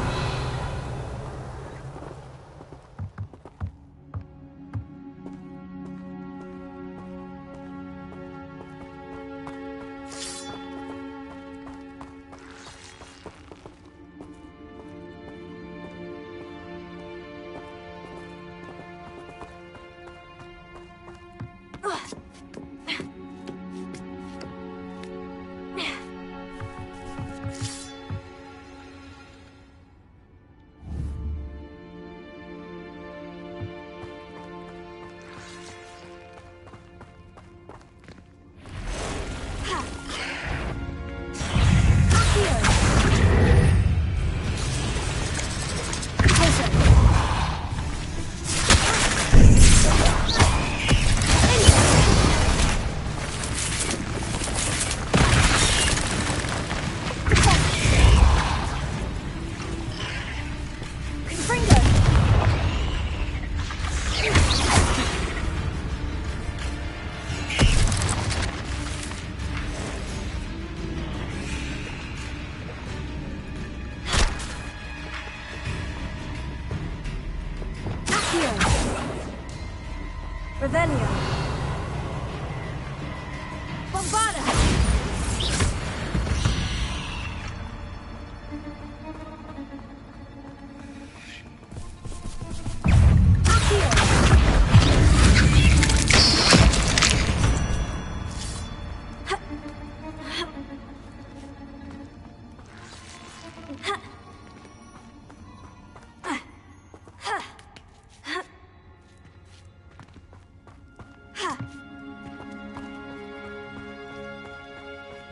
Revelio. Bombarda.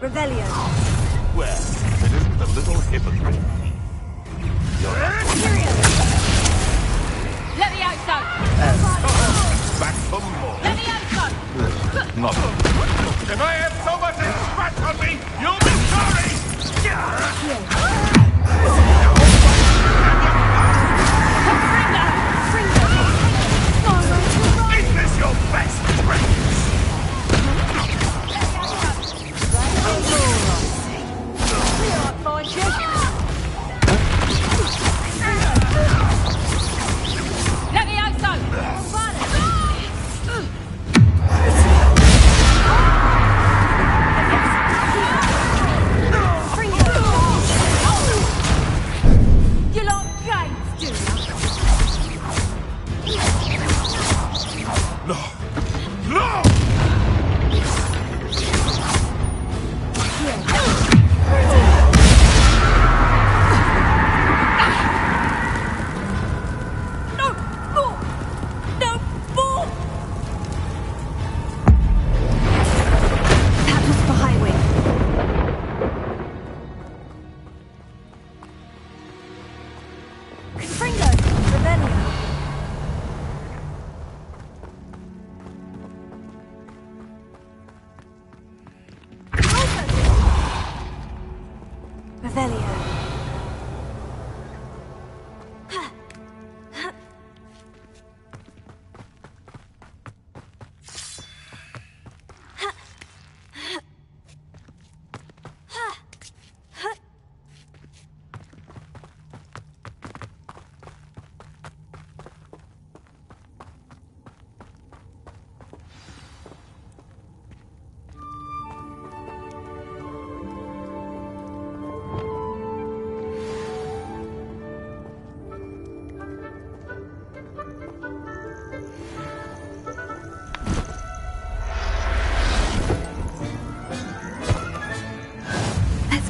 Revelio. Well, it isn't a little hypocrite. Levioso! Back for more. Levioso! Not. If I have so much as scratch on me, you'll be sorry! Is this your best friend?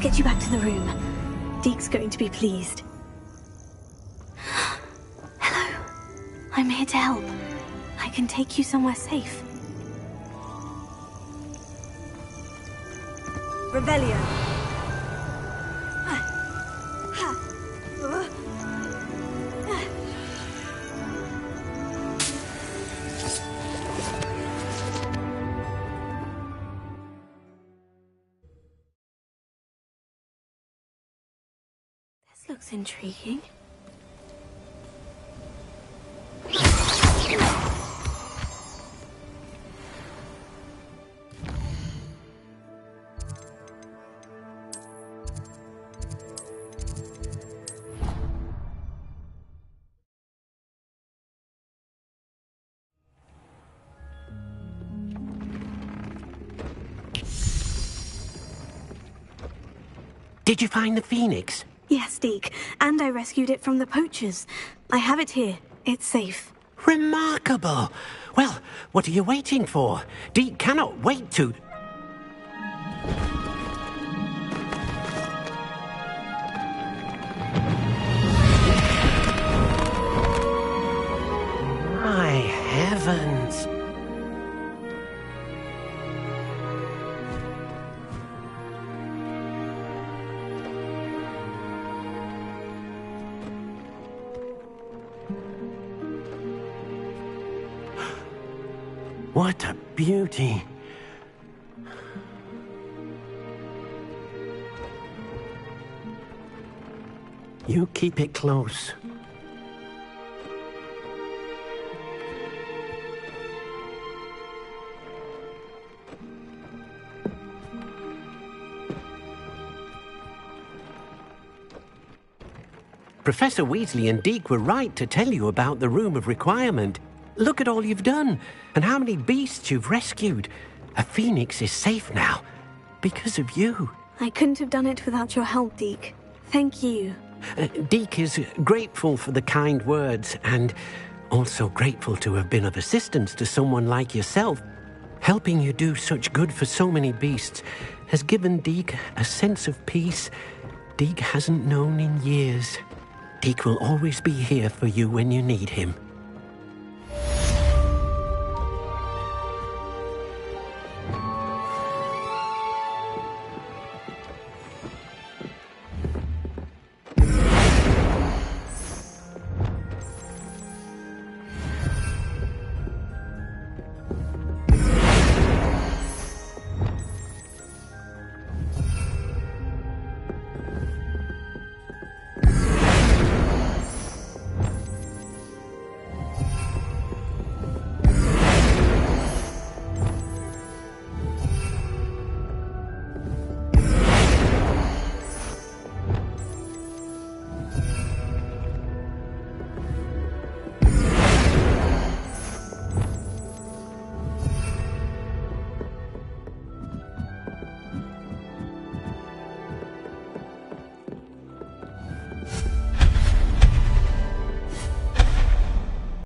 Get you back to the room. Deke's going to be pleased. Hello. I'm here to help. I can take you somewhere safe. Revelio. This looks intriguing. Did you find the Phoenix? Yes, Deke, and I rescued it from the poachers. I have it here. It's safe. Remarkable! Well, what are you waiting for? Deke cannot wait to... My heavens! What a beauty! You keep it close. Professor Weasley and Deke were right to tell you about the Room of Requirement. Look at all you've done, and how many beasts you've rescued. A phoenix is safe now, because of you. I couldn't have done it without your help, Deke. Thank you. Deke is grateful for the kind words, and also grateful to have been of assistance to someone like yourself. Helping you do such good for so many beasts has given Deke a sense of peace Deke hasn't known in years. Deke will always be here for you when you need him.